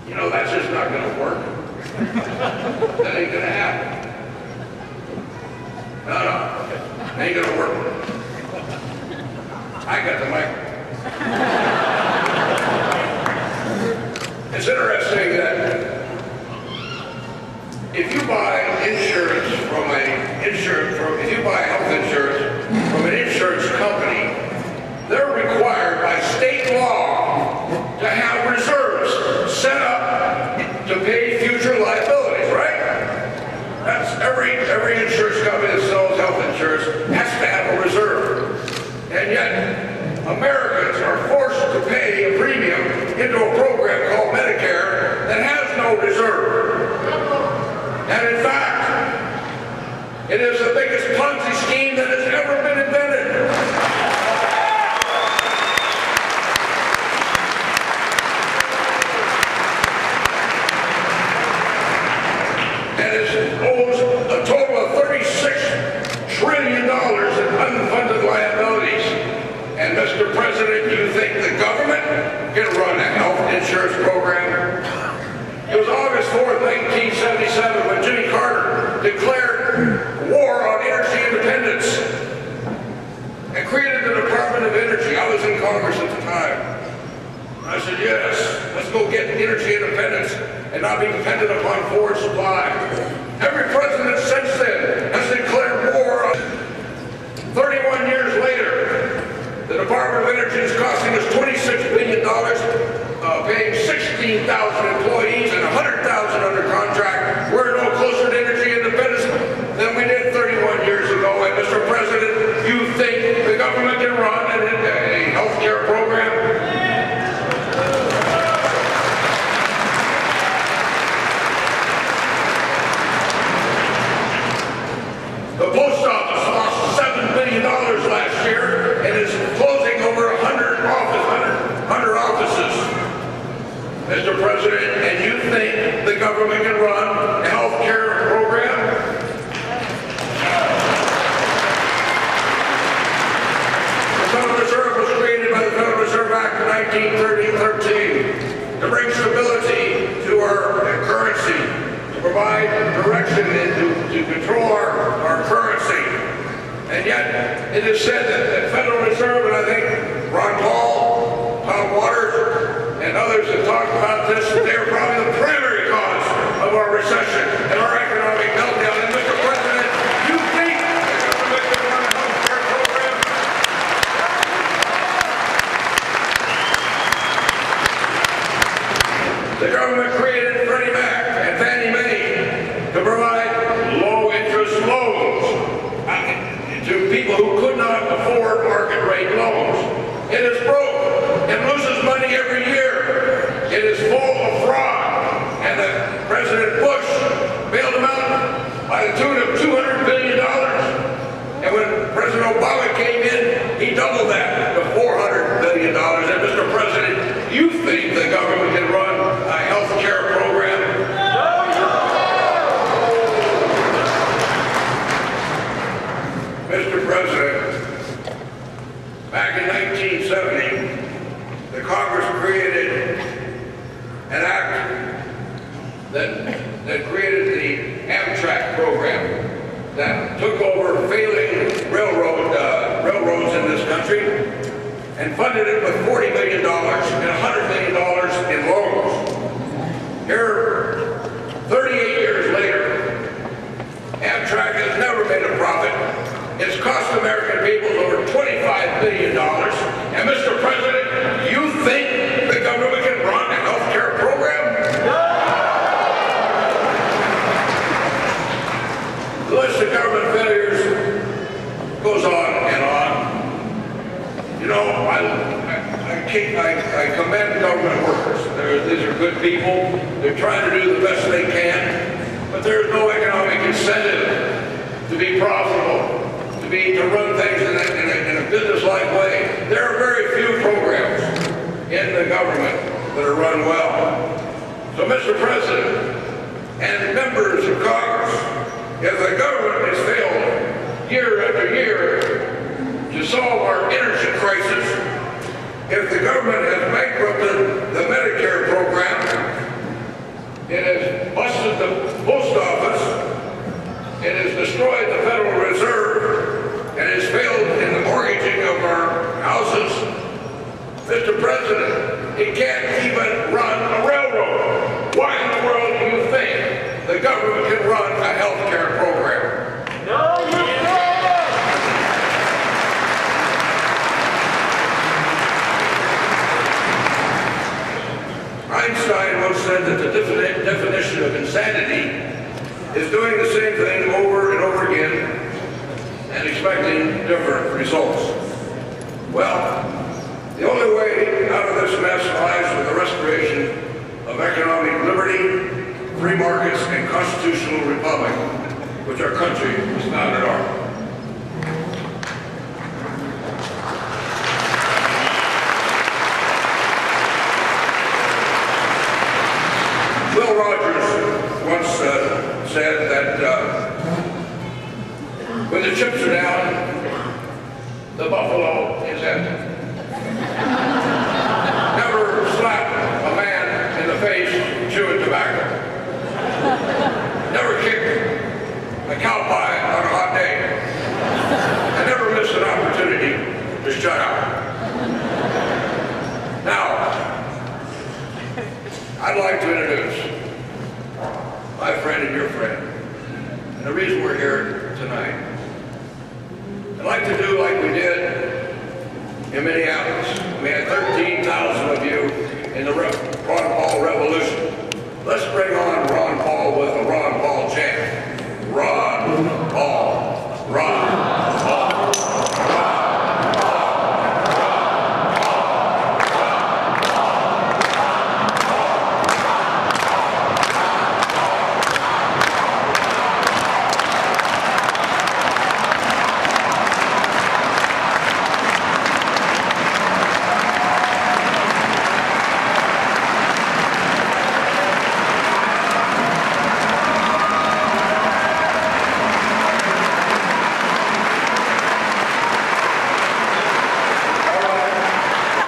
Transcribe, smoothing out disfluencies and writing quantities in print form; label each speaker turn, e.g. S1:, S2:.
S1: You know, that's just not going to work. That ain't going to happen. No, it ain't going to work. I got the mic. It's interesting that if you buy insurance if you buy health insurance from an insurance company, they're required by state law to have reserves set up to pay future liabilities, right? That's every insurance company that sells health insurance has to have a reserve. And yet, Americans are forced to pay a premium into a program called Medicare that has no reserve. And in fact, it is the biggest Ponzi scheme that has ever been invented. And it owes a total of $36 trillion in unfunded liabilities. And Mr. President, you think the government can run a health insurance program? It was August 4th, 1977, when Jimmy Carter declared war on energy independence and created the Department of Energy. I was in Congress at the time. I said, yes, let's go get energy independence and not be dependent upon foreign supply. Every president since then has declared war on 31 years later. The Department of Energy is costing us $26 billion, paying 16,000 employees and 100,000 under contract. We're no closer to energy independence than we did 31 years ago. And Mr. President, you think the government can run a health care program? The post office lost $7 billion last year and is closing over 100 offices. Mr. President, and you think the government can run a health care program? The Federal Reserve was created by the Federal Reserve Act of 1913 to bring stability to our currency, to provide direction and to control our currency. And yet, it is said that the Federal Reserve, and I think Ron Paul Birthday and others have talked about this, that they are probably the primary cause of our recession and our economic meltdown. And Mr. President, you think the government can run a health care program? The government created Freddie Mac and Fannie Mae to provide low-interest loans to people who could not afford market-rate loans. It is broke and loses money every year. It is full of fraud. And President Bush bailed them out by the tune of $200 billion. And when President Obama came in, he doubled that to $400 billion. And Mr. President, you think the government can run a health care program? Mr. President, back in 1970, the Congress created an act that created the Amtrak program that took over failing railroads in this country and funded it with $40 million and $100 million in loans. Here, 38 years later, Amtrak has never made a profit. It's cost American people over $25 billion. And Mr. President, you think the government can run a health care program? The list of government failures goes on and on. You know, I commend government workers. These are good people. They're trying to do the best they can. But there's no economic incentive to be profitable, to run things in a business-like way. There are very few programs in the government that are run well. So, Mr. President and members of Congress, if the government has failed year after year to solve our energy crisis, if the government has bankrupted the Medicare program, Mr. President, he can't even run a railroad. Why in the world do you think the government can run a health care program?
S2: No, you can't!
S1: Einstein once said that the definition of insanity is doing the same thing over and over again and expecting different results. Well, the only way out of this mess lies with the restoration of economic liberty, free markets, and constitutional republic, which our country was founded on. Will Rogers once said that when the chips are down, the buffalo is empty. Never slap a man in the face chewing tobacco. Never kick a cow pie on a hot day. And never miss an opportunity to shut up. Now, I'd like to introduce my friend and your friend, and the reason we're here tonight. I'd like to do like we did in Minneapolis. We had 13,000 of you in the room.